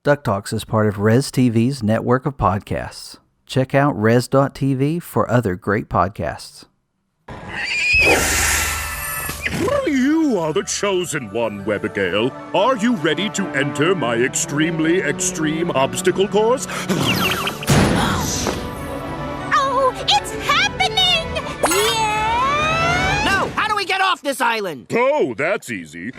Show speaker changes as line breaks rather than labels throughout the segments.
DuckTalks is part of Res TV's network of podcasts. Check out res.tv for other great podcasts.
You are the chosen one, Webigail. Are you ready to enter my extremely extreme obstacle course?
Oh, it's happening! Yeah!
No! How do we get off this island?
Oh, that's easy.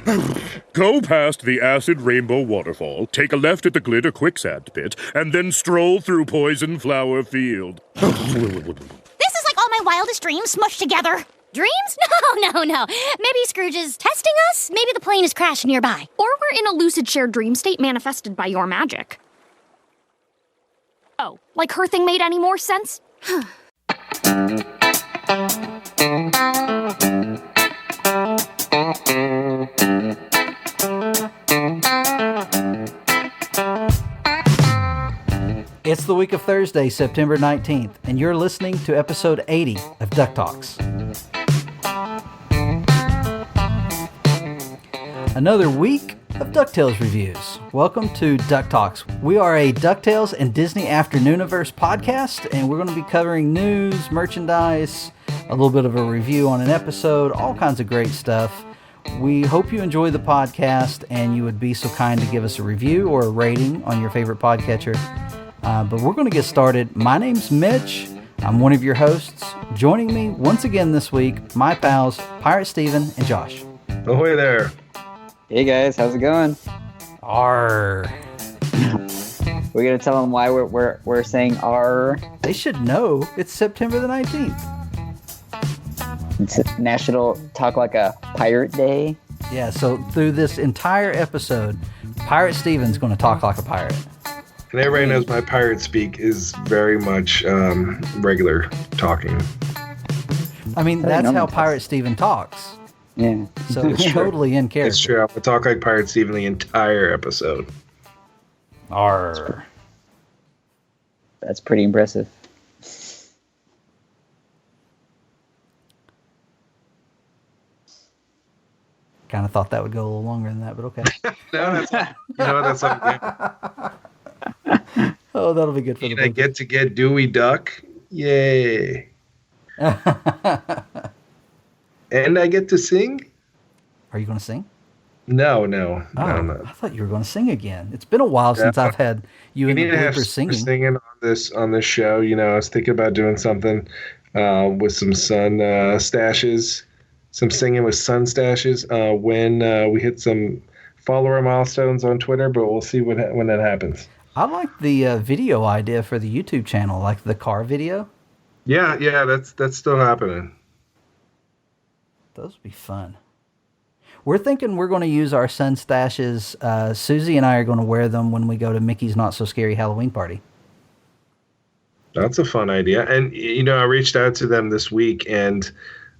Go past the acid rainbow waterfall, take a left at the glitter quicksand pit, and then stroll through Poison Flower Field.
This is like all my wildest dreams smushed together. Dreams? No. Maybe Scrooge is testing us? Maybe the plane is crashed nearby.
Or we're in a lucid shared dream state manifested by your magic. Oh, like her thing made any more sense?
It's the week of Thursday, September 19th, and you're listening to episode 80 of DuckTalks. Another week of DuckTales reviews. Welcome to DuckTalks. We are a DuckTales and Disney Afternooniverse podcast, and we're going to be covering news, merchandise, a little bit of a review on an episode, all kinds of great stuff. We hope you enjoy the podcast, and you would be so kind to give us a review or a rating on your favorite podcatcher. But we're going to get started. My name's Mitch. I'm one of your hosts. Joining me once again this week, my pals, Pirate Steven and Josh.
Ahoy there.
Hey guys, how's it going?
Arr.
We're gonna tell them why we're saying arr.
They should know. It's September the 19th.
It's National Talk Like a Pirate Day.
Yeah, so through this entire episode, Pirate Steven's going to talk like a pirate.
And everybody knows my pirate speak is very much regular talking.
I mean, that's how Pirate Steven talks.
Yeah.
So it's totally in character.
It's true. I will talk like Pirate Steven the entire episode.
Arr.
That's pretty impressive.
Kind of thought that would go a little longer than that, but okay.
No, that's
Oh, that'll be good for
and
the
I get to get Dewey Duck. Yay. And I get to sing?
Are you going to sing?
No.
I thought you were going to sing again. It's been a while since I've had you in the bloopers singing.
on this show. You know, I was thinking about doing something with some sun stashes, some singing with sun stashes when we hit some follower milestones on Twitter, but we'll see when that happens.
I like the video idea for the YouTube channel, like the car video.
Yeah, that's still happening.
Those would be fun. We're thinking we're going to use our sun stashes. Susie and I are going to wear them when we go to Mickey's Not So Scary Halloween Party.
That's a fun idea. And, you know, I reached out to them this week, and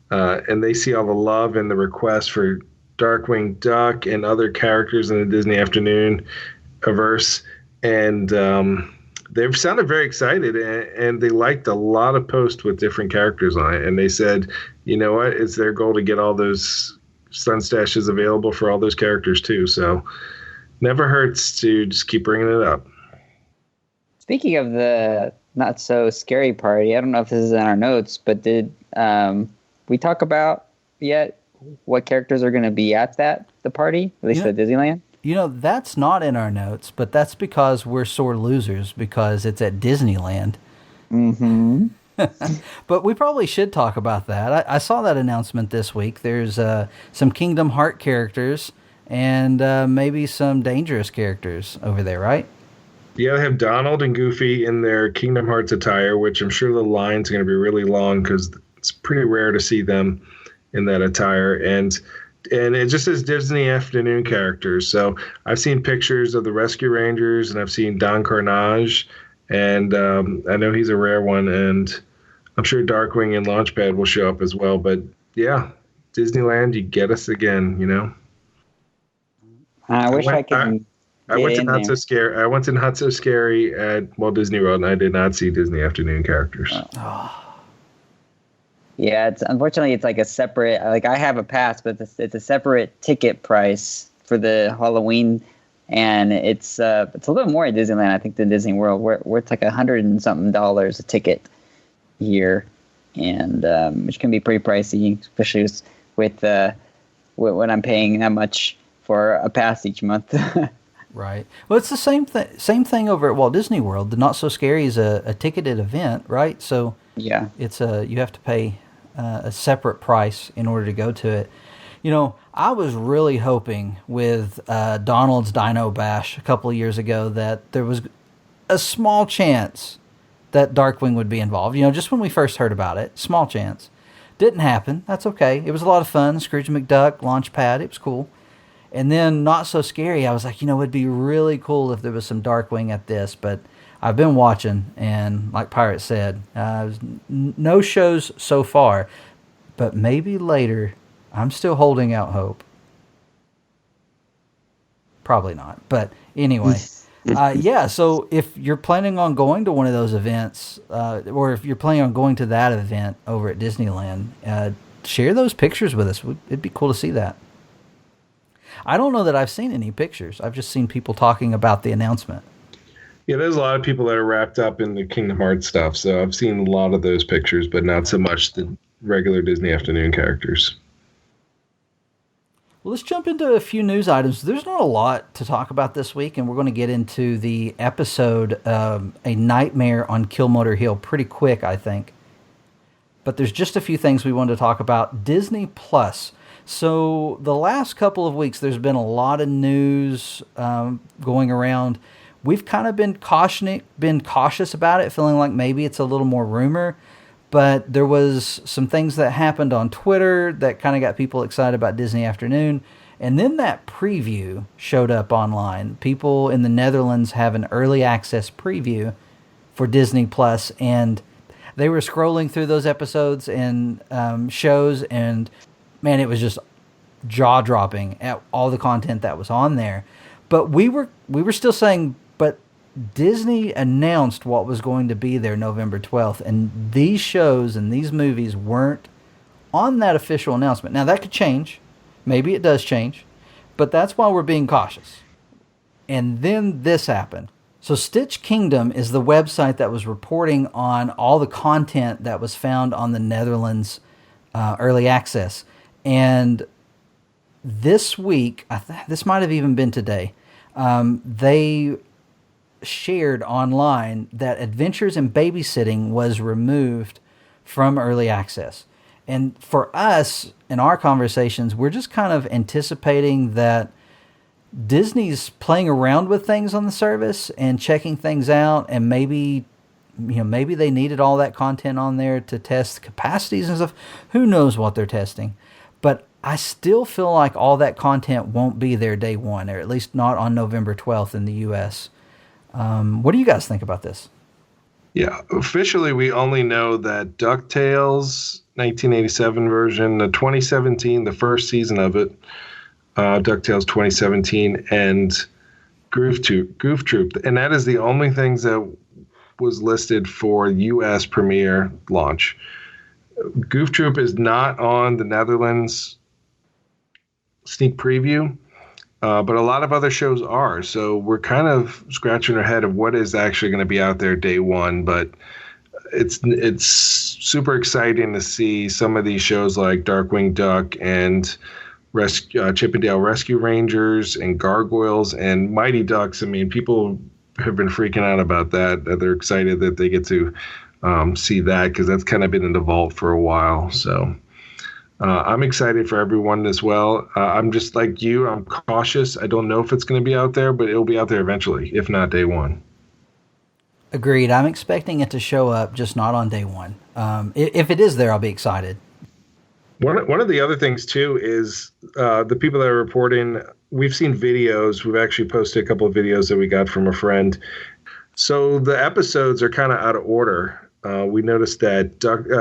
they see all the love and the requests for Darkwing Duck and other characters in the Disney Afternoon verse. And they've sounded very excited, and they liked a lot of posts with different characters on it. And they said, you know what, it's their goal to get all those sun stashes available for all those characters too. So never hurts to just keep bringing it up.
Speaking of the Not So Scary Party, I don't know if this is in our notes, but did we talk about yet what characters are going to be at the party, at least at Disneyland?
You know, that's not in our notes, but that's because we're sore losers because it's at Disneyland.
Mm-hmm.
But we probably should talk about that. I saw that announcement this week. There's some Kingdom Heart characters and maybe some dangerous characters over there, right?
Yeah, they have Donald and Goofy in their Kingdom Hearts attire, which I'm sure the line's going to be really long because it's pretty rare to see them in that attire. And it just says Disney Afternoon characters. So I've seen pictures of the Rescue Rangers, and I've seen Don Carnage, and I know he's a rare one, and I'm sure Darkwing and Launchpad will show up as well. But yeah, Disneyland, you get us again, you know.
I wish I could.
I went to Not So Scary. I went to Not So Scary at Walt Disney World, and I did not see Disney Afternoon characters.
Yeah, unfortunately it's like a separate. Like I have a pass, but it's a separate ticket price for the Halloween and it's a little more at Disneyland, I think, than Disney World, where it's like $100 and something a ticket here, and which can be pretty pricey, especially with when I'm paying that much for a pass each month.
Right. Well, it's the same thing over at Walt Disney World. The Not So Scary is a ticketed event, right? So
yeah,
it's you have to pay a separate price in order to go to it. You know, I was really hoping with Donald's Dino Bash a couple of years ago that there was a small chance that Darkwing would be involved. You know, just when we first heard about it, small chance. Didn't happen. That's okay. It was a lot of fun. Scrooge McDuck, Launchpad, it was cool. And then Not So Scary, I was like, you know, it'd be really cool if there was some Darkwing at this. But I've been watching, and like Pirate said, no shows so far. But maybe later. I'm still holding out hope. Probably not. But anyway. Yeah, so if you're planning on going to one of those events, or if you're planning on going to that event over at Disneyland, share those pictures with us. It'd be cool to see that. I don't know that I've seen any pictures. I've just seen people talking about the announcement.
Yeah, there's a lot of people that are wrapped up in the Kingdom Hearts stuff, so I've seen a lot of those pictures, but not so much the regular Disney Afternoon characters.
Well, let's jump into a few news items. There's not a lot to talk about this week, and we're going to get into the episode A Nightmare on Killmotor Hill pretty quick, I think. But there's just a few things we wanted to talk about. Disney Plus. So the last couple of weeks, there's been a lot of news going around. We've kind of been cautious about it, feeling like maybe it's a little more rumor. But there was some things that happened on Twitter that kind of got people excited about Disney Afternoon. And then that preview showed up online. People in the Netherlands have an early access preview for Disney Plus, and they were scrolling through those episodes and shows, and man, it was just jaw-dropping at all the content that was on there. But we were still saying, but Disney announced what was going to be there November 12th, and these shows and these movies weren't on that official announcement. Now, that could change. Maybe it does change. But that's why we're being cautious. And then this happened. So Stitch Kingdom is the website that was reporting on all the content that was found on the Netherlands early access. And this week, this might have even been today, they shared online that Adventures in Babysitting was removed from early access. And for us, in our conversations, we're just kind of anticipating that Disney's playing around with things on the service and checking things out, and maybe they needed all that content on there to test capacities and stuff. Who knows what they're testing? But I still feel like all that content won't be there day one, or at least not on November 12th in the U.S. What do you guys think about this?
Yeah, officially we only know that DuckTales 1987 version, the 2017, the first season of it, DuckTales 2017, and Goof Troop. And that is the only things that was listed for U.S. premiere launch. Goof Troop is not on the Netherlands sneak preview, but a lot of other shows are. So we're kind of scratching our head of what is actually going to be out there day one. But it's super exciting to see some of these shows like Darkwing Duck and Chippendale Rescue Rangers and Gargoyles and Mighty Ducks. I mean, people have been freaking out about that they're excited that they get to see that, because that's kind of been in the vault for a while. So I'm excited for everyone as well. I'm just like you. I'm cautious. I don't know if it's going to be out there, but it'll be out there eventually, if not day one.
Agreed. I'm expecting it to show up, just not on day one. If it is there, I'll be excited.
One of the other things, too, is the people that are reporting, we've seen videos. We've actually posted a couple of videos that we got from a friend. So the episodes are kind of out of order. We noticed that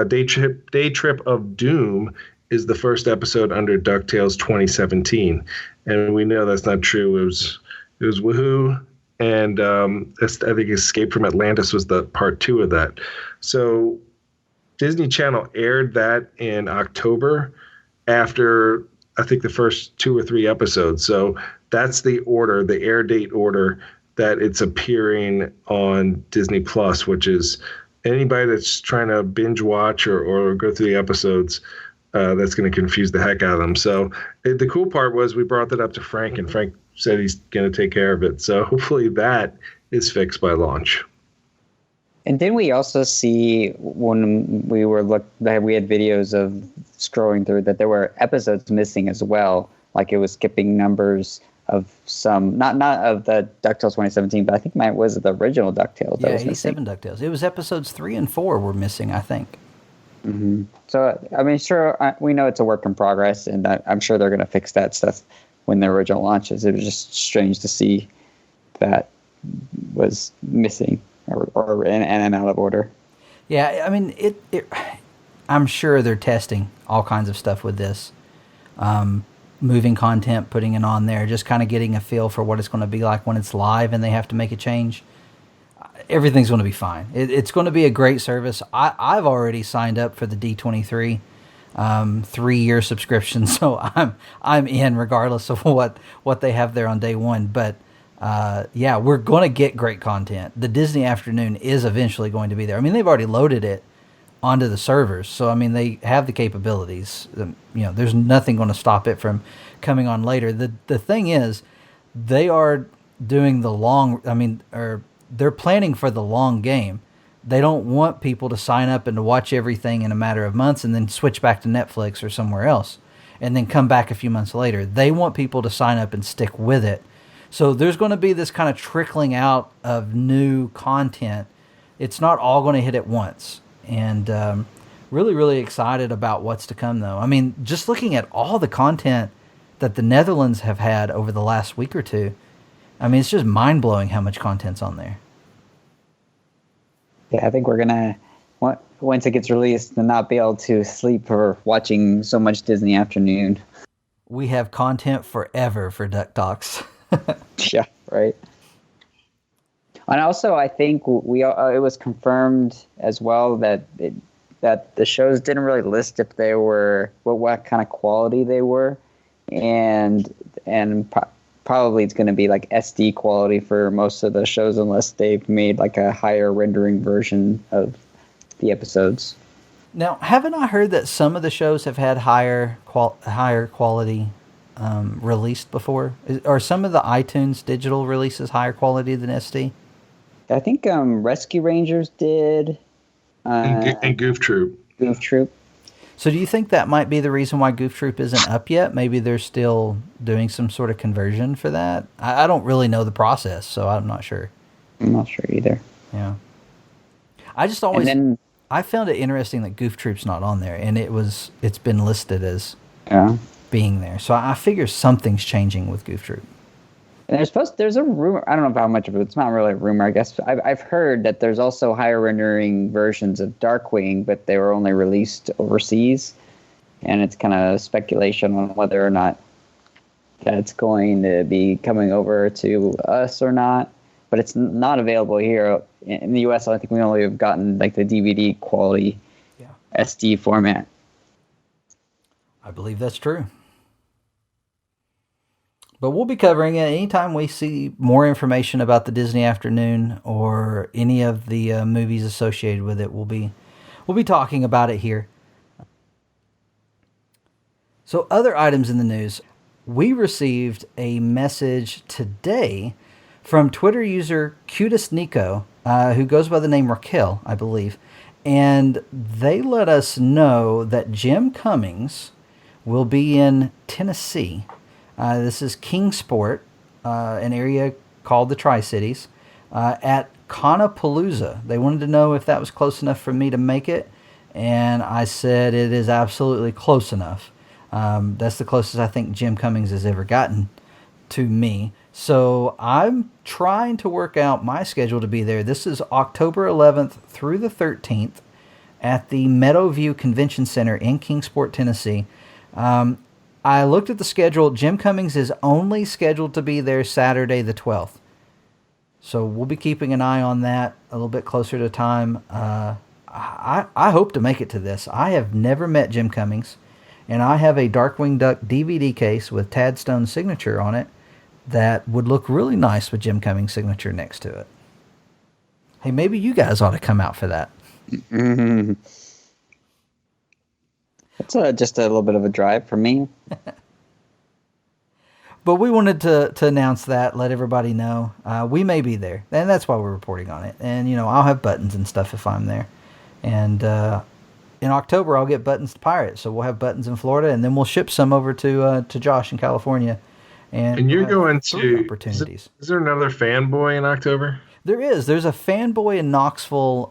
Day Trip of Doom is the first episode under DuckTales 2017. And we know that's not true. It was Woohoo, and I think Escape from Atlantis was the part 2 of that. So Disney Channel aired that in October after, I think, the first 2 or 3 episodes. So that's the order, the air date order that it's appearing on Disney Plus, which is anybody that's trying to binge watch or go through the episodes, that's going to confuse the heck out of them. So the cool part was we brought that up to Frank, and Frank said he's going to take care of it. So hopefully that is fixed by launch.
And didn't we also see when we we had videos of scrolling through that there were episodes missing as well, like it was skipping numbers of some, not of the DuckTales 2017, but I think mine was the original DuckTales that was missing.
87 DuckTales. It was episodes 3 and 4 were missing, I think.
Mm-hmm. So, I mean, sure, we know it's a work in progress, and I'm sure they're going to fix that stuff when the original launches. It was just strange to see that was missing or in and out of order.
Yeah, I mean, I'm sure they're testing all kinds of stuff with this. Moving content, putting it on there, just kind of getting a feel for what it's going to be like when it's live and they have to make a change. Everything's going to be fine. It's going to be a great service. I've already signed up for the D23 3-year subscription, so I'm in regardless of what they have there on day one. But yeah, we're going to get great content. The Disney Afternoon is eventually going to be there. I mean, they've already loaded it onto the servers, so I mean they have the capabilities. There's nothing going to stop it from coming on later. The thing is, they are doing they're planning for the long game. They don't want people to sign up and to watch everything in a matter of months and then switch back to Netflix or somewhere else and then come back a few months later. They want people to sign up and stick with it. So there's going to be this kind of trickling out of new content. It's not all going to hit at once. And really, really excited about what's to come, though. I mean, just looking at all the content that the Netherlands have had over the last week or two, I mean, it's just mind-blowing how much content's on there.
Yeah, I think we're going to, once it gets released, to not be able to sleep for watching so much Disney Afternoon.
We have content forever for DuckTalks.
Yeah, right. And also, I think it was confirmed as well that the shows didn't really list if they were what kind of quality they were, and probably it's going to be like SD quality for most of the shows unless they've made like a higher rendering version of the episodes.
Now, haven't I heard that some of the shows have had higher quality released before? Are some of the iTunes digital releases higher quality than SD?
I think Rescue Rangers did.
And Goof Troop.
Goof Troop.
So do you think that might be the reason why Goof Troop isn't up yet? Maybe they're still doing some sort of conversion for that? I don't really know the process, so I'm not sure.
I'm not sure either.
Yeah. I found it interesting that Goof Troop's not on there, and it's been listed as being there. So I figure something's changing with Goof Troop.
And there's a rumor, I don't know how much of it, it's not really a rumor, I guess. I've heard that there's also higher rendering versions of Darkwing, but they were only released overseas. And it's kind of speculation on whether or not that's going to be coming over to us or not. But it's not available here. In the US, I think we only have gotten like the DVD quality SD format.
I believe that's true. But we'll be covering it anytime we see more information about the Disney Afternoon or any of the movies associated with it. We'll be talking about it here. So other items in the news. We received a message today from Twitter user Cutest Nico, who goes by the name Raquel, I believe. And they let us know that Jim Cummings will be in Tennessee. This is Kingsport, an area called the Tri-Cities, at Conapalooza. They wanted to know if that was close enough for me to make it, and I said it is absolutely close enough. That's the closest I think Jim Cummings has ever gotten to me. So I'm trying to work out my schedule to be there. This is October 11th through the 13th at the Meadowview Convention Center in Kingsport, Tennessee. I looked at the schedule. Jim Cummings is only scheduled to be there Saturday the 12th. So we'll be keeping an eye on that a little bit closer to time. I hope to make it to this. I have never met Jim Cummings, and I have a Darkwing Duck DVD case with Tad Stone's signature on it that would look really nice with Jim Cummings' signature next to it. Hey, maybe you guys ought to come out for that.
Mm-hmm. It's just a little bit of a drive for me.
But we wanted to announce that, let everybody know. We may be there, and that's why we're reporting on it. And, I'll have buttons and stuff if I'm there. And in October, I'll get buttons to Pirate. So we'll have buttons in Florida, and then we'll ship some over to Josh in California. And
you're going to...
opportunities.
Is there another fanboy in October?
There is. There's a fanboy in Knoxville.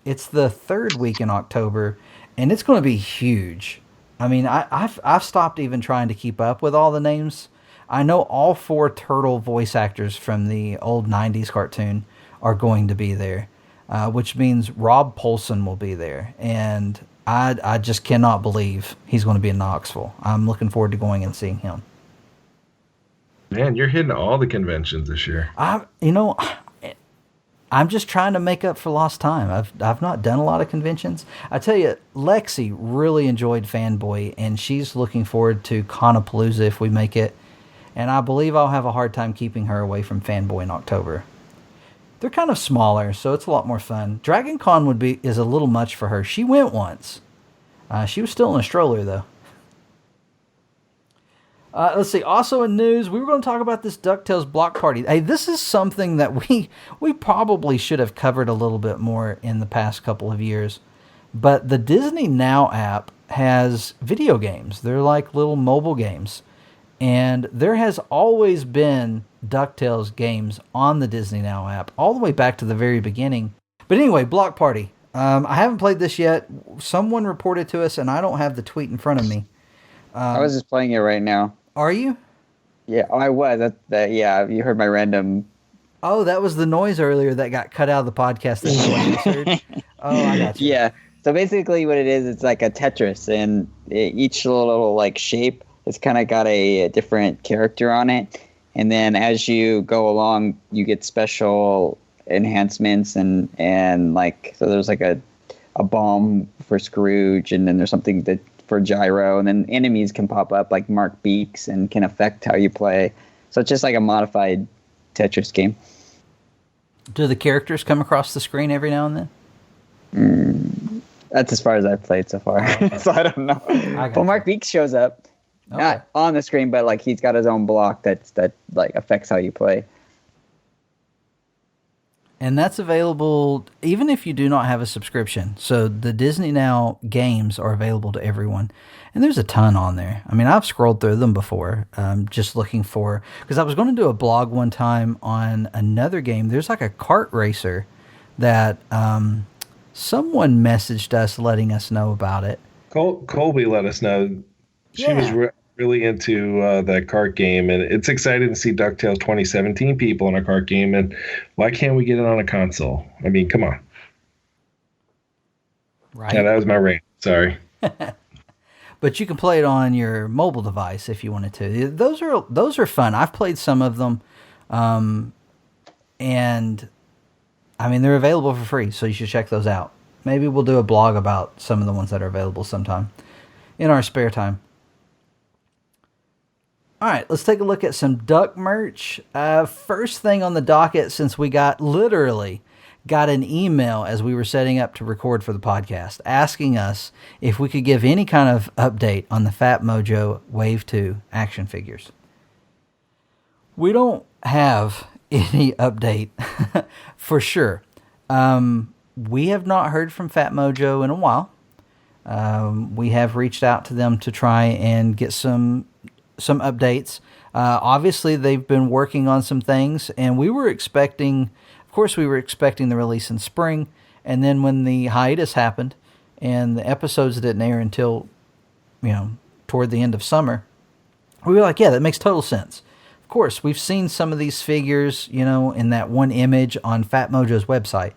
It's the third week in October, and it's going to be huge. I mean, I've stopped even trying to keep up with all the names. I know all 4 turtle voice actors from the old 90s cartoon are going to be there, which means Rob Paulson will be there. And I just cannot believe he's going to be in Knoxville. I'm looking forward to going and seeing him.
Man, you're hitting all the conventions this year.
I'm just trying to make up for lost time. I've not done a lot of conventions. I tell you, Lexi really enjoyed Fanboy, and she's looking forward to Conapalooza if we make it. And I believe I'll have a hard time keeping her away from Fanboy in October. They're kind of smaller, so it's a lot more fun. Dragon Con is a little much for her. She went once. She was still in a stroller, though. Let's see. Also in news, we were going to talk about this DuckTales block party. Hey, this is something that we probably should have covered a little bit more in the past couple of years. But the Disney Now app has video games. They're like little mobile games. And there has always been DuckTales games on the Disney Now app, all the way back to the very beginning. But anyway, block party. I haven't played this yet. Someone reported to us, and I don't have the tweet in front of me.
I was just playing it right now.
Are you?
Yeah, I was. Yeah, you heard my random...
Oh, that was the noise earlier that got cut out of the podcast. Oh, I got you.
Yeah, so basically what it is, it's like a Tetris, and each little like shape has kind of got a different character on it. And then as you go along, you get special enhancements and like, so there's like a bomb for Scrooge, and then there's something that for Gyro, and then enemies can pop up like Mark Beaks and can affect how you play. So it's just like a modified Tetris game.
Do the characters come across the screen every now and then?
That's as far as I've played so far. So I don't know. Well, Mark Beaks shows up, not on the screen, but like he's got his own block that like affects how you play.
And that's available even if you do not have a subscription. So the Disney Now games are available to everyone. And there's a ton on there. I mean, I've scrolled through them before, just looking for... Because I was going to do a blog one time on another game. There's like a kart racer that someone messaged us letting us know about it.
Colby let us know. She was really into that kart game, and it's exciting to see DuckTales 2017 people in a kart game, and why can't we get it on a console? I mean, come on.
Right.
Yeah, that was my rant. Sorry.
But you can play it on your mobile device if you wanted to. Those are fun. I've played some of them, and I mean, they're available for free, so you should check those out. Maybe we'll do a blog about some of the ones that are available sometime in our spare time. All right, let's take a look at some Duck merch. First thing on the docket, since we literally got an email as we were setting up to record for the podcast, asking us if we could give any kind of update on the Fat Mojo Wave 2 action figures. We don't have any update for sure. We have not heard from Fat Mojo in a while. We have reached out to them to try and get some updates. Obviously, they've been working on some things, and we were expecting the release in spring, and then when the hiatus happened and the episodes didn't air until, toward the end of summer, we were like, yeah, that makes total sense. Of course, we've seen some of these figures, in that one image on Fat Mojo's website.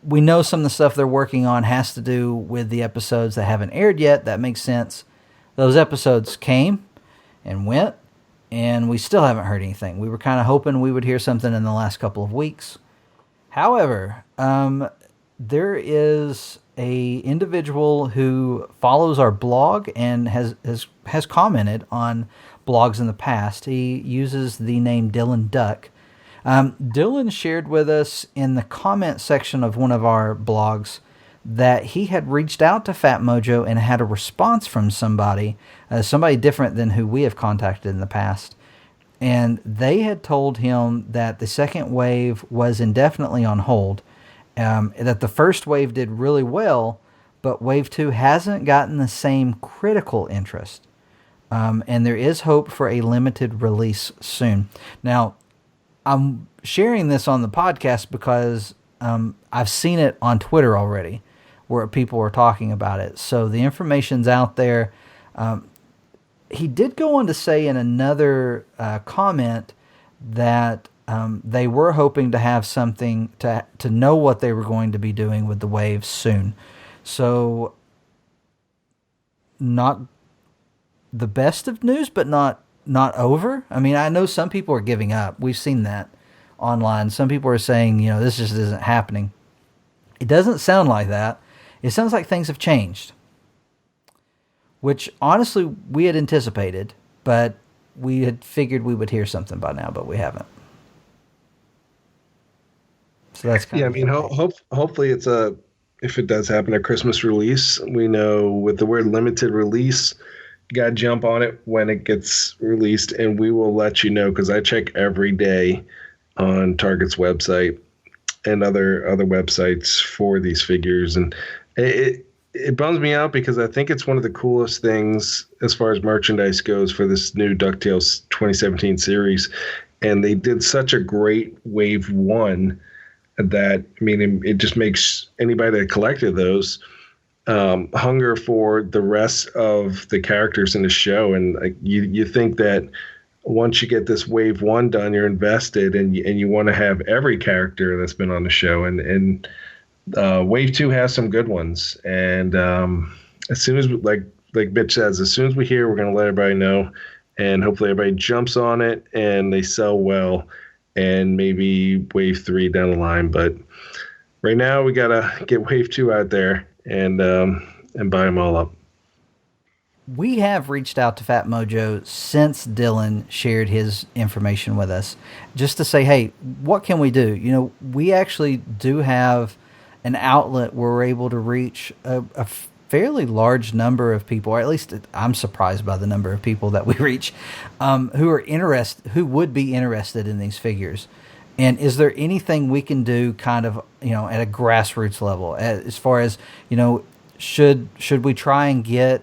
We know some of the stuff they're working on has to do with the episodes that haven't aired yet. That makes sense. Those episodes came and went, and we still haven't heard anything. We were kind of hoping we would hear something in the last couple of weeks. However, there is a individual who follows our blog and has commented on blogs in the past. He uses the name Dylan Duck. Dylan shared with us in the comment section of one of our blogs that he had reached out to Fat Mojo and had a response from somebody different than who we have contacted in the past. And they had told him that the second wave was indefinitely on hold, that the first wave did really well, but wave 2 hasn't gotten the same critical interest. And there is hope for a limited release soon. Now, I'm sharing this on the podcast because I've seen it on Twitter already, where people were talking about it. So the information's out there. He did go on to say in another comment that they were hoping to have something to know what they were going to be doing with the wave soon. So not the best of news, but not over. I mean, I know some people are giving up. We've seen that online. Some people are saying, this just isn't happening. It doesn't sound like that. It sounds like things have changed, which honestly we had anticipated, but we had figured we would hear something by now, but we haven't. So that's kind of
hopefully it's if it does happen, a Christmas release. We know with the word limited release, you got to jump on it when it gets released, and we will let you know, because I check every day on Target's website and other websites for these figures, and it bums me out because I think it's one of the coolest things as far as merchandise goes for this new DuckTales 2017 series. And they did such a great Wave 1 that, it just makes anybody that collected those hunger for the rest of the characters in the show. And you think that once you get this Wave 1 done, you're invested and you want to have every character that's been on the show. And Wave 2 has some good ones, and as soon as, like Mitch says, as soon as we hear, we're going to let everybody know, and hopefully everybody jumps on it and they sell well, and maybe Wave 3 down the line. But right now we got to get Wave 2 out there and buy them all up.
We have reached out to Fat Mojo since Dylan shared his information with us, just to say, hey, what can we do? We actually do have an outlet where we're able to reach a fairly large number of people, or at least I'm surprised by the number of people that we reach, who would be interested in these figures. And is there anything we can do kind of, at a grassroots level, as far as, should we try and get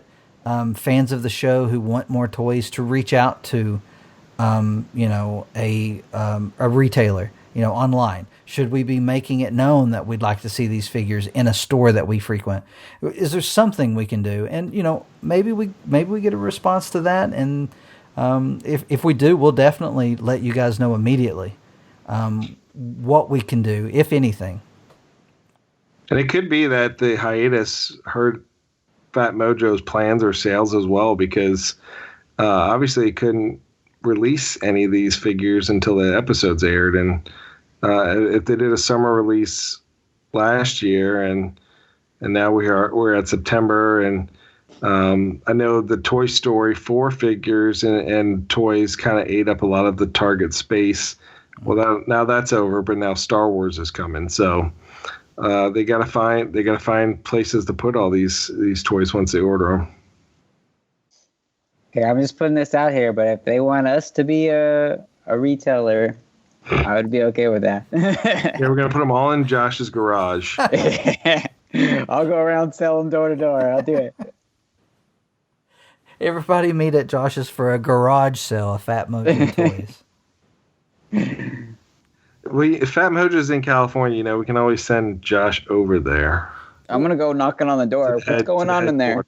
fans of the show who want more toys to reach out to, a retailer, online? Should we be making it known that we'd like to see these figures in a store that we frequent? Is there something we can do? And maybe we get a response to that. And if we do, we'll definitely let you guys know immediately what we can do, if anything.
And it could be that the hiatus hurt Fat Mojo's plans or sales as well, because obviously he couldn't release any of these figures until the episodes aired, and if they did a summer release last year, and now we're at September, and I know the Toy Story 4 figures and toys kind of ate up a lot of the Target space. Well, now that's over, but now Star Wars is coming, so they gotta find places to put all these toys once they order them.
Okay, I'm just putting this out here, but if they want us to be a retailer, I would be okay with that.
Yeah, we're going to put them all in Josh's garage.
I'll go around selling door to door. I'll do it.
Everybody meet at Josh's for a garage sale of Fat Mojo toys.
If Fat Mojo's in California, we can always send Josh over there.
I'm going to go knocking on the door. What's going on in there?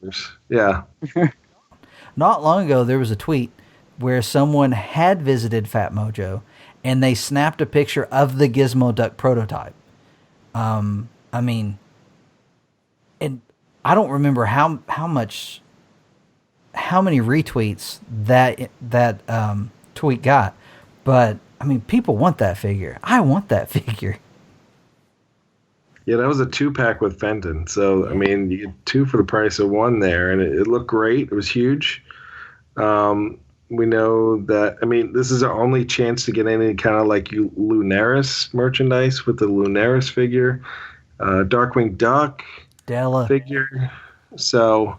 Yeah.
Not long ago, there was a tweet where someone had visited Fat Mojo, and they snapped a picture of the Gizmo Duck prototype. And I don't remember how many retweets that tweet got, but people want that figure. I want that figure.
Yeah, that was a 2-pack with Fenton. So, you get 2 for the price of 1 there, and it looked great. It was huge. We know that, I mean, this is our only chance to get any kind of like Lunaris merchandise with the Lunaris figure. Darkwing Duck
Della.
figure. So,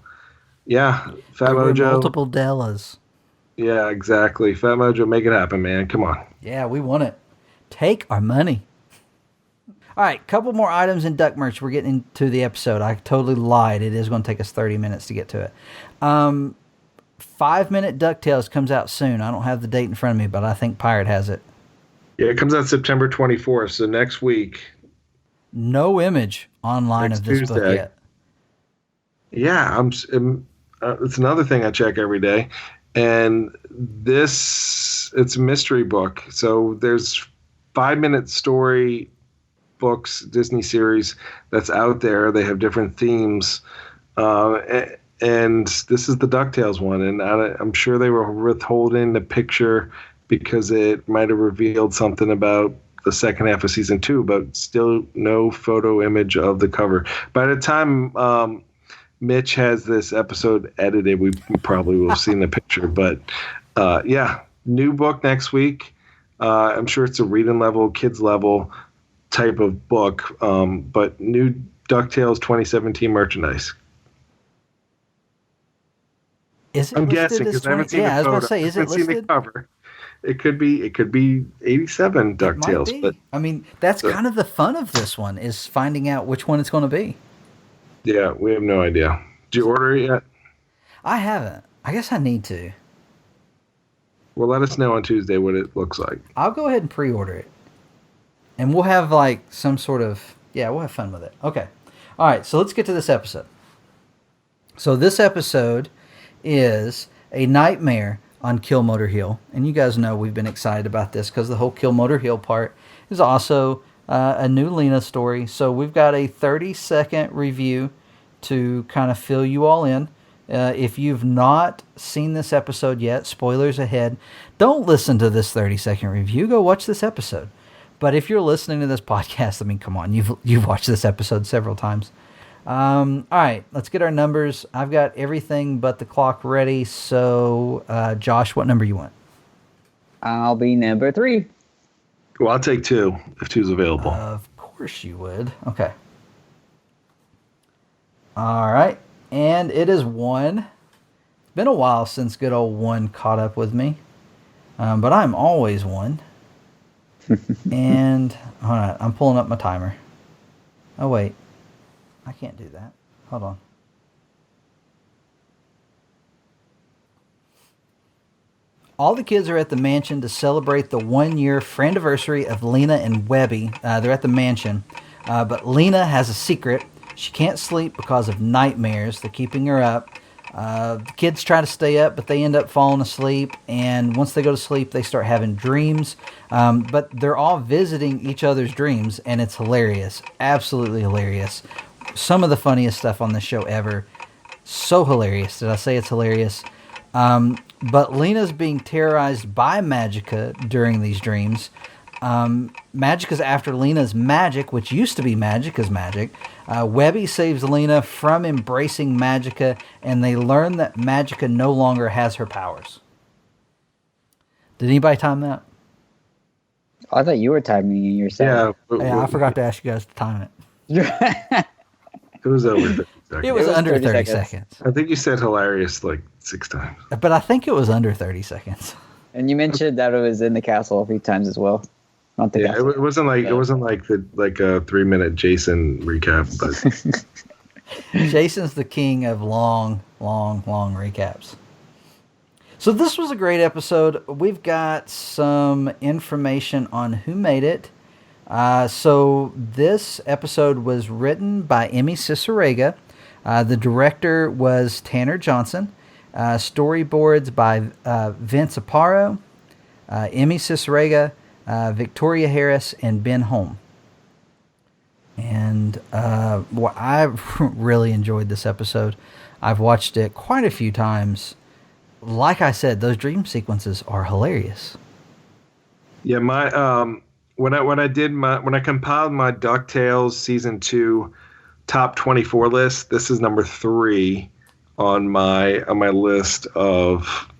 yeah, Fat
There were
Mojo.
multiple Dellas.
Yeah, exactly. Fat Mojo, make it happen, man. Come on.
Yeah, we want it. Take our money. All right, couple more items in Duck merch. We're getting into the episode. I totally lied. It is going to take us 30 minutes to get to it. 5-minute DuckTales comes out soon. I don't have the date in front of me, but I think Pirate has it.
Yeah, it comes out September 24th, so next week.
No image online
Next
of this
Tuesday.
book yet.
Yeah, it's another thing I check every day. And it's a mystery book. So there's 5-minute story books, Disney series that's out there. They have different themes. And this is the DuckTales one. And I'm sure they were withholding the picture because it might have revealed something about the second half of season 2, but still no photo image of the cover. By the time Mitch has this episode edited, we probably will have seen the picture. But yeah, new book next week. I'm sure it's a reading level, kids level type of book, but new DuckTales 2017 merchandise.
Is it
I'm
listed
guessing
as
because I haven't
20?
seen
Yeah, I
the
was
photo.
about to say, is
I
it
haven't seen the
listed?
cover. It could be 87
It might
DuckTales,
be.
but
I mean, that's kind of the fun of this one, is finding out which one it's going to be.
yeah, we have no idea. Did you order it yet?
I haven't. I guess I need to.
Well, let us know on Tuesday what it looks like.
I'll go ahead and pre-order it. And we'll have like some sort of, we'll have fun with it. Okay. All right, so let's get to this episode. So this episode is a nightmare on Killmotor Hill. And you guys know we've been excited about this because the whole Killmotor Hill part is also a new Lena story. So we've got a 30-second review to kind of fill you all in. If you've not seen this episode yet, spoilers ahead, don't listen to this 30-second review. Go watch this episode. But if you're listening to this podcast, I mean, come on, you've watched this episode several times. All right, let's get our numbers. I've got everything but the clock ready. So, Josh, what number you want?
I'll be number 3.
Well, I'll take 2 if 2's available.
Of course you would. Okay. All right. And it is 1. It's been a while since good old 1 caught up with me. But I'm always 1. And, all right, I'm pulling up my timer. Oh, wait. I can't do that. Hold on. All the kids are at the mansion to celebrate the 1-year friendiversary of Lena and Webby. They're at the mansion. But Lena has a secret. She can't sleep because of nightmares. They're keeping her up. The kids try to stay up, but they end up falling asleep. And once they go to sleep, they start having dreams. But they're all visiting each other's dreams, and it's hilarious. Absolutely hilarious. Some of the funniest stuff on this show ever. So hilarious. Did I say it's hilarious? But Lena's being terrorized by Magica during these dreams. Magica's after Lena's magic, which used to be Magica's magic. Webby saves Lena from embracing Magica, and they learn that Magica no longer has her powers. Did anybody time that?
I thought you were timing it yourself.
Yeah, I forgot to ask you guys to time it.
It was over 30 seconds.
It was under 30 seconds.
I think you said hilarious like 6 times.
But I think it was under 30 seconds.
And you mentioned that it was in the castle a few times as well. Not the castle.
It wasn't like a 3-minute Jason recap, but
Jason's the king of long recaps. So this was a great episode. We've got some information on who made it. So this episode was written by Emmy Cicerega. The director was Tanner Johnson. Storyboards by Vince Aparo, Emmy Cicerega, Victoria Harris, and Ben Holm. And I really enjoyed this episode. I've watched it quite a few times. Like I said, those dream sequences are hilarious.
yeah, my when I compiled my DuckTales season 2 top 24 list, this is number 3 on my list of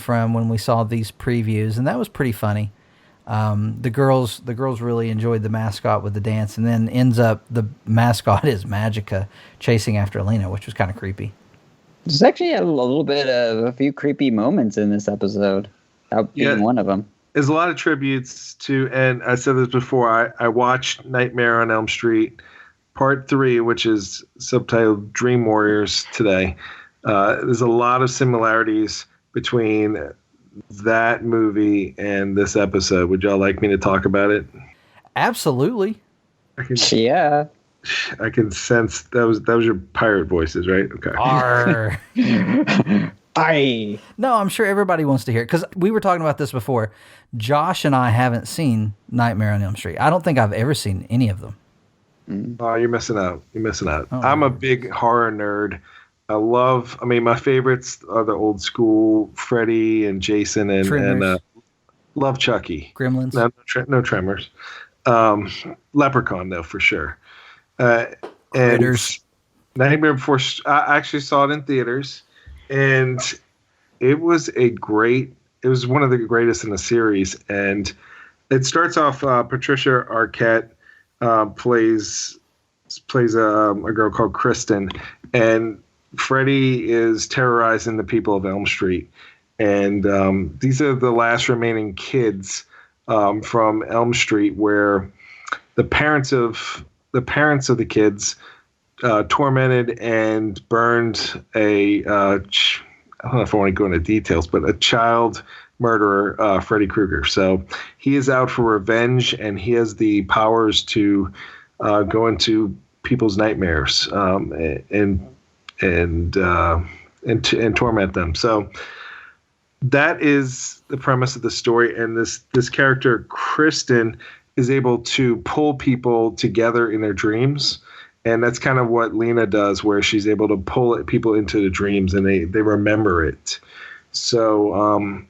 from when we saw these previews, and that was pretty funny. The girls really enjoyed the mascot with the dance, and then ends up the mascot is Magica chasing after Lena, which was kind of creepy.
There's actually a little bit of a few creepy moments in this episode. That being one of them.
There's a lot of tributes to, and I said this before, I watched Nightmare on Elm Street Part 3, which is subtitled Dream Warriors today. There's a lot of similarities between that movie and this episode. Would y'all like me to talk about it?
Absolutely.
Yeah.
I can sense that was your pirate voices, right? Okay.
Arr.
Aye.
No, I'm sure everybody wants to hear it because we were talking about this before. Josh and I haven't seen Nightmare on Elm Street. I don't think I've ever seen any of them.
Oh, you're missing out. You're missing out.
Oh,
I'm a big horror nerd. My favorites are the old school Freddy and Jason and love Chucky.
Gremlins.
No Tremors. Leprechaun, though, for sure.
Critters.
Nightmare Before. I actually saw it in theaters, and it was one of the greatest in the series. And it starts off. Patricia Arquette plays a girl called Kristen, and Freddy is terrorizing the people of Elm Street, and these are the last remaining kids from Elm Street, where the parents of the kids tormented and burned I don't know if I want to go into details, but a child murderer, Freddy Krueger. So he is out for revenge, and he has the powers to go into people's nightmares and torment them. So that is the premise of the story. And this character, Kristen, is able to pull people together in their dreams. And that's kind of what Lena does, where she's able to pull people into the dreams and they remember it. So,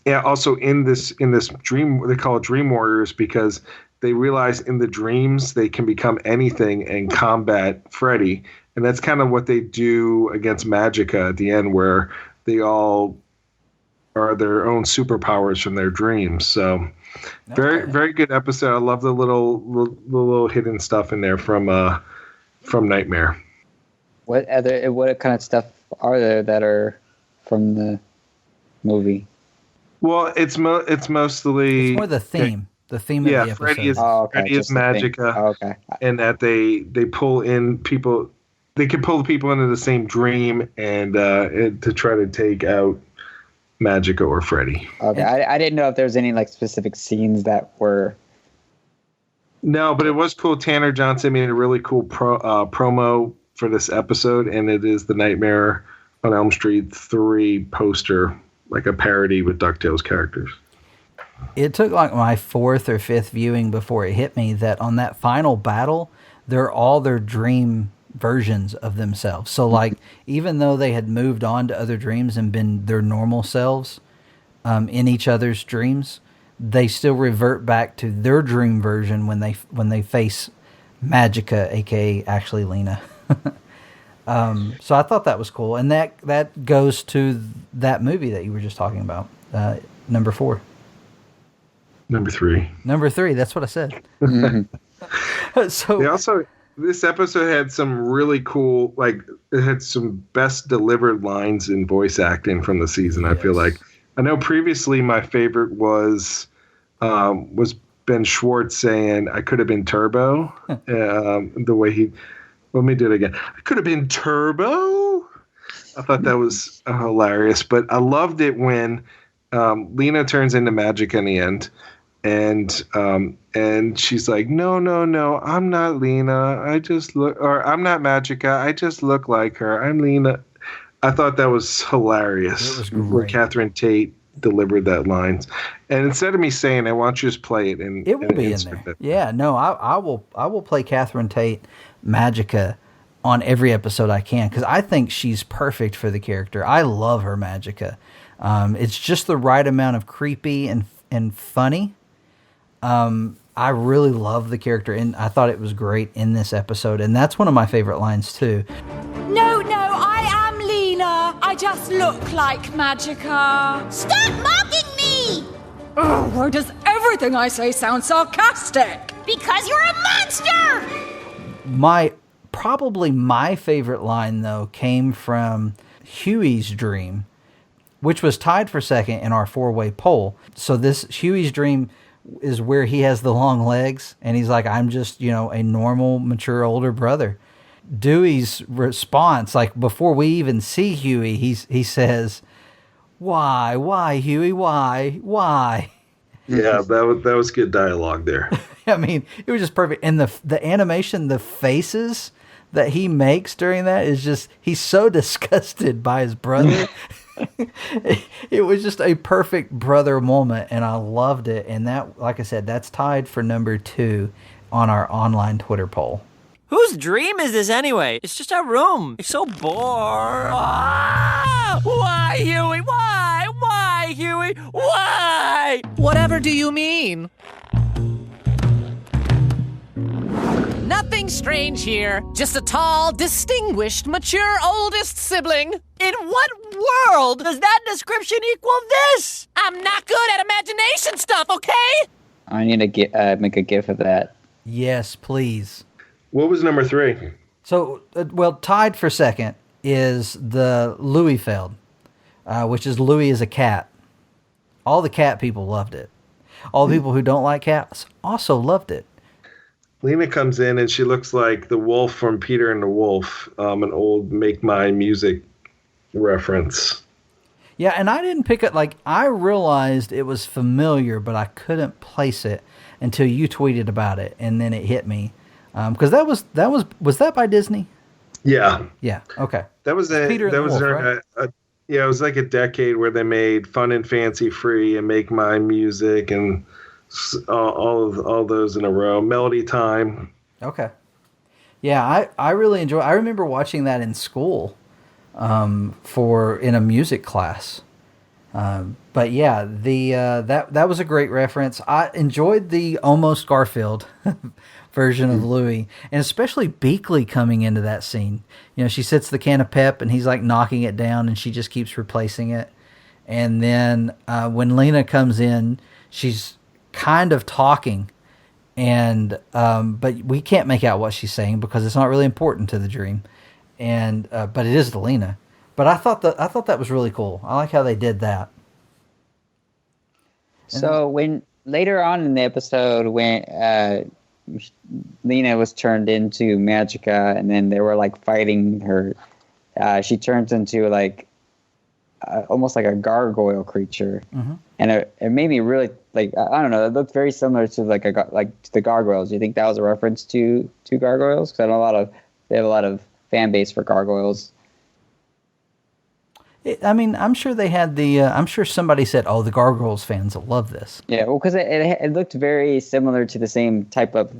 also in this dream, they call it Dream Warriors because they realize in the dreams they can become anything and combat Freddy. And that's kind of what they do against Magica at the end, where they all are their own superpowers from their dreams. So very good episode. I love the little hidden stuff in there from Nightmare.
What kind of stuff are there that are from the movie?
Well, it's mostly
more the theme. The theme of the episode.
Freddy is Magica, and that they pull in people. They can pull the people into the same dream and to try to take out Magica or Freddy.
Okay, I didn't know if there was any like specific scenes that were.
No, but it was cool. Tanner Johnson made a really cool promo for this episode, and it is the Nightmare on Elm Street 3 poster, like a parody with DuckTales characters.
It took like my 4th or 5th viewing before it hit me that on that final battle, they're all their dream versions of themselves. So like, even though they had moved on to other dreams and been their normal selves in each other's dreams, they still revert back to their dream version when they face Magica, aka actually Lena. So I thought that was cool, and that goes to that movie that you were just talking about, number 4.
Number 3.
That's what I said. So this episode had some really cool, like it had some best delivered lines in voice acting from the season. Yes. I feel like I know previously my favorite was Ben Schwartz saying I could have been Turbo. The way he, let me do it again. I could have been Turbo. I thought that was hilarious, but I loved it when Lena turns into Magic in the end. And she's like, no, I'm not Lena. I'm not Magica. I just look like her. I'm Lena. I thought that was hilarious. It was great.
Where Catherine Tate delivered that line. And instead of me saying, I want you to just play it. And
it will be in there. Yeah, no, I will play Catherine Tate Magica on every episode I can, because I think she's perfect for the character. I love her Magica. It's just the right amount of creepy and funny. I really love the character, and I thought it was great in this episode, and that's one of my favorite lines too.
No, I am Lena. I just look like Magica.
Stop mocking me!
Oh, why does everything I say sound sarcastic?
Because you're a monster!
Probably my favorite line, though, came from Huey's dream, which was tied for second in our 4-way poll. So this Huey's dream is where he has the long legs, and he's like, I'm just, a normal, mature, older brother. Dewey's response, like before we even see Huey, he says, why, Huey, why?
Yeah, that was good dialogue there.
I mean, it was just perfect. And the animation, the faces that he makes during that is just, he's so disgusted by his brother. It was just a perfect brother moment, and I loved it. And that, like I said, that's tied for number 2 on our online Twitter poll.
Whose dream is this anyway? It's just our room. It's so bored. Ah! Why, Huey? Why, Huey? Why?
Whatever do you mean? Nothing strange here. Just a tall, distinguished, mature oldest sibling.
In what world does that description equal this?
I'm not good at imagination stuff, okay?
I need to make a GIF of that.
Yes, please.
What was number 3?
So, tied for second is the Louisfeld, which is Louis as a cat. All the cat people loved it. All the people who don't like cats also loved it.
Lena comes in and she looks like the wolf from Peter and the Wolf, an old Make My Music reference.
Yeah, and I didn't pick it, I realized it was familiar, but I couldn't place it until you tweeted about it, and then it hit me. Because was that by Disney?
Yeah.
Yeah, okay.
It was like a decade where they made Fun and Fancy Free and Make My Music and all those in a row. Melody Time.
Okay. Yeah, I really enjoy. I remember watching that in school, in a music class. But yeah, that was a great reference. I enjoyed the almost Garfield version of Louie, and especially Beakley coming into that scene. She sits the can of pep and he's like knocking it down, and she just keeps replacing it. And then when Lena comes in, she's kind of talking, and but we can't make out what she's saying because it's not really important to the dream. And but it is to Lena. But I thought that was really cool. I like how they did that.
So when later on in the episode, when Lena was turned into Magica, and then they were like fighting her, she turns into like almost like a gargoyle creature, and it made me really like, I don't know, it looked very similar to like to the gargoyles. Do you think that was a reference to gargoyles? Because I know they have a lot of fan base for gargoyles.
I mean, I'm sure they had the. I'm sure somebody said, "Oh, the Gargoyles fans will love this."
Yeah, well, because it looked very similar to the same type of,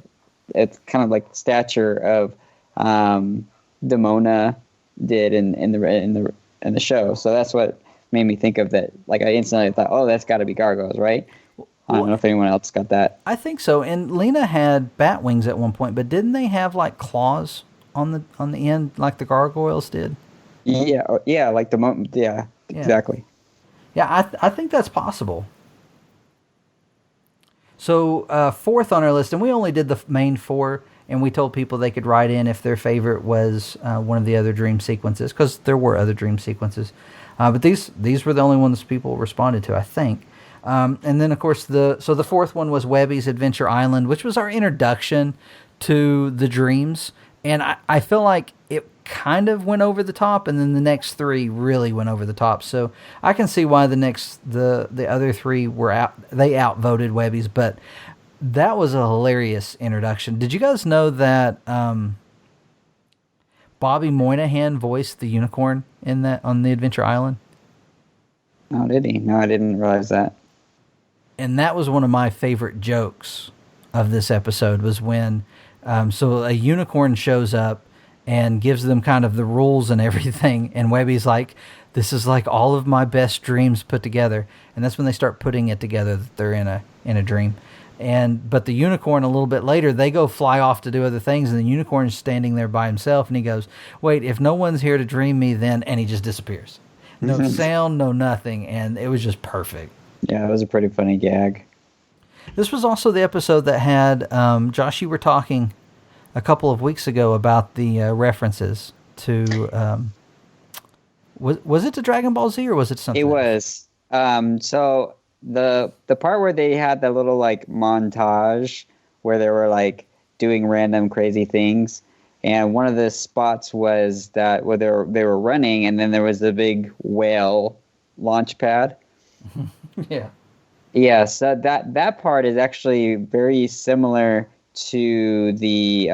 it's kind of like stature of Demona did in the show. So that's what made me think of that. Like I instantly thought, "Oh, that's got to be gargoyles, right?" I don't know if anyone else got that.
I think so. And Lena had bat wings at one point, but didn't they have like claws on the end, like the gargoyles did?
Yeah, like exactly.
Yeah, I think that's possible. So fourth on our list, and we only did the main four, and we told people they could write in if their favorite was one of the other dream sequences, because there were other dream sequences. But these were the only ones people responded to, I think. And then, of course, the fourth one was Webby's Adventure Island, which was our introduction to the dreams. And I feel like it kind of went over the top, and then the next three really went over the top. So I can see why the other three were they outvoted Webby's, but that was a hilarious introduction. Did you guys know that Bobby Moynihan voiced the unicorn on the Adventure Island?
Oh, did he? No, I didn't realize that.
And that was one of my favorite jokes of this episode, was when so a unicorn shows up and gives them kind of the rules and everything, and Webby's like, "This is like all of my best dreams put together," and that's when they start putting it together that they're in a dream. But the unicorn, a little bit later, they go fly off to do other things, and the unicorn's standing there by himself, and he goes, "Wait, if no one's here to dream me, then," and he just disappears. No sound, no nothing, and it was just perfect. Yeah,
it was a pretty funny gag.
This was also the episode that had, Josh, you were talking a couple of weeks ago about the references to, was it to Dragon Ball Z or was it something?
It was. So the part where they had the little like montage where they were like doing random crazy things, and one of the spots was that where they were running, and then there was the big whale launch pad.
Yeah.
Yeah, so that part is actually very similar to the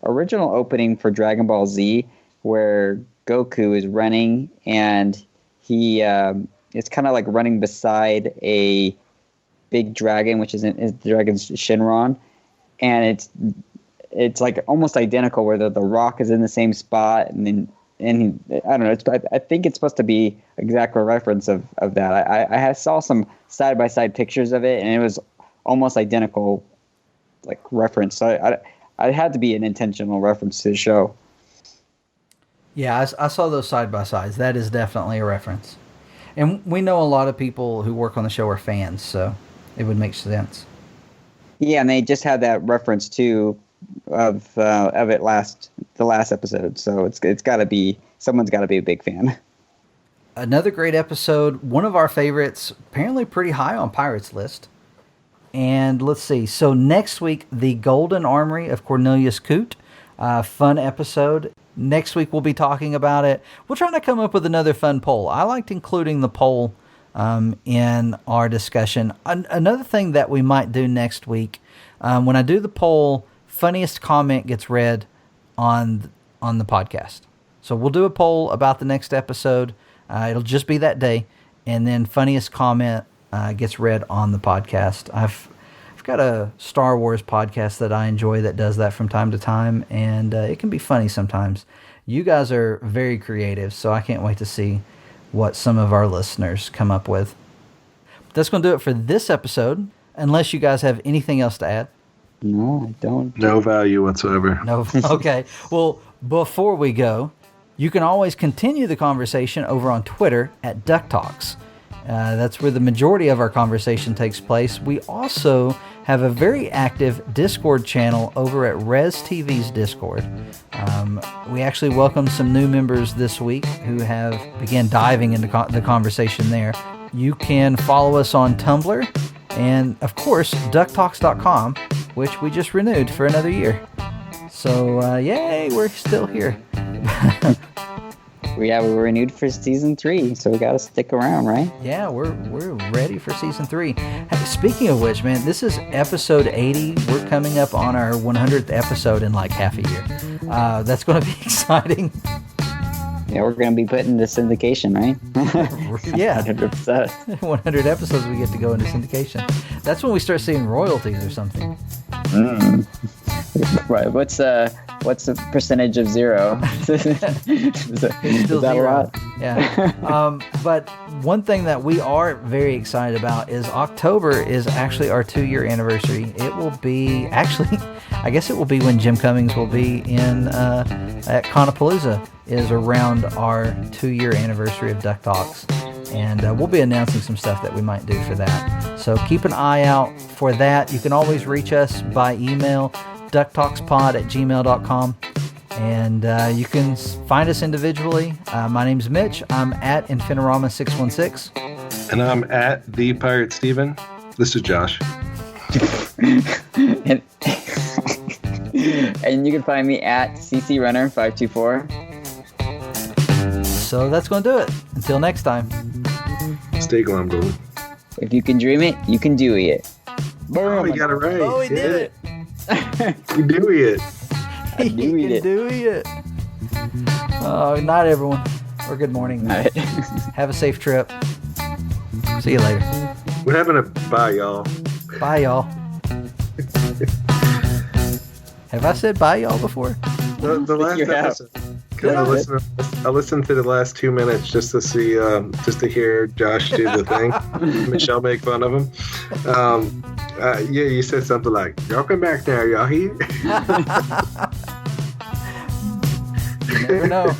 original opening for Dragon Ball Z, where Goku is running and he it's kind of like running beside a big dragon, which is the dragon's Shinron, and it's like almost identical, where the rock is in the same spot, and I don't know. I think it's supposed to be exact reference of that. I saw some side by side pictures of it, and it was almost identical, like reference. So I had to be an intentional reference to the show.
Yeah, I saw those side by sides. That is definitely a reference, and we know a lot of people who work on the show are fans, so it would make sense.
Yeah, and they just had that reference too of it the last episode, so it's got to be, someone's got to be a big fan.
Another great episode, one of our favorites, apparently pretty high on Pirates list. And let's see, so next week, the Golden Armory of Cornelius Coote, fun episode. Next week we'll be talking about it. We'll try to come up with another fun poll. I liked including the poll in our discussion. Another thing that we might do next week, when I do the poll, funniest comment gets read on the podcast. So we'll do a poll about the next episode. It'll just be that day, and then funniest comment gets read on the podcast. I've got a Star Wars podcast that I enjoy that does that from time to time, and it can be funny sometimes. You guys are very creative, so I can't wait to see what some of our listeners come up with. But that's going to do it for this episode, unless you guys have anything else to add.
No, I don't.
No value whatsoever.
No. Okay. Well, before we go, you can always continue the conversation over on Twitter at DuckTalks. That's where the majority of our conversation takes place. We also have a very active Discord channel over at Res TV's Discord. We actually welcomed some new members this week who have began diving into the conversation there. You can follow us on Tumblr and, of course, DuckTalks.com, which we just renewed for another year. So, yay, we're still here.
We renewed for season 3, so we got to stick around, right?
Yeah, we're ready for season 3. Hey, speaking of which, man, this is episode 80. We're coming up on our 100th episode in like half a year. That's going to be exciting.
Yeah, we're going to be put into syndication, right?
Yeah.
100
episodes we get to go into syndication. That's when we start seeing royalties or something.
Right. What's the percentage of 0? Is
Still
that
zero.
a lot?
Yeah. But one thing that we are very excited about is October is actually our 2-year anniversary. It will be I guess it will be when Jim Cummings will be in at Conapalooza is around our 2-year anniversary of Duck Talks. And we'll be announcing some stuff that we might do for that. So keep an eye out for that. You can always reach us by email, ducktalkspod@gmail.com. And you can find us individually. My name's Mitch. I'm at Infinirama616.
And I'm at The Pirate Steven. This is Josh.
And you can find me at CCRunner524.
So that's going to do it. Until next time.
Stay glum.
If you can dream it, you can do it.
Oh, you got it right.
Oh, he did it.
You do it.
He can do it. Good night, everyone. Or good morning.
Night.
Have a safe trip. See you later.
What happened to bye, y'all?
Bye, y'all. Have I said bye, y'all, before?
The last episode. I listened to the last 2 minutes just to see, just to hear Josh do the thing. Michelle make fun of him. Yeah, you said something like, "Y'all come back now, y'all hear?"
You never know.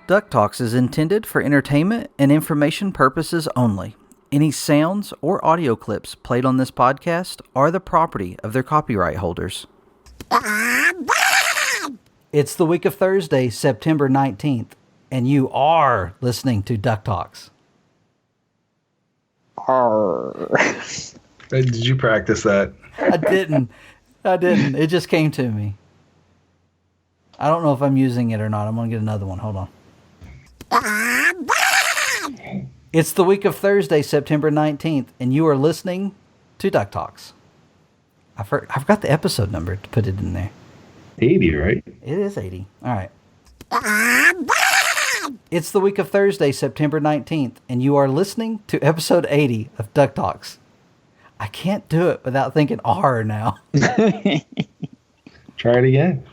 Duck Talks is intended for entertainment and information purposes only. Any sounds or audio clips played on this podcast are the property of their copyright holders. It's the week of Thursday, September 19th, and you are listening to Duck Talks.
Did you practice that?
I didn't. It just came to me. I don't know if I'm using it or not. I'm going to get another one. Hold on. It's the week of Thursday, September 19th, and you are listening to Duck Talks. I forgot the episode number to put it in there.
80, right?
It is 80. All right. It's the week of Thursday, September 19th, and you are listening to episode 80 of Duck Talks. I can't do it without thinking R now.
Try it again.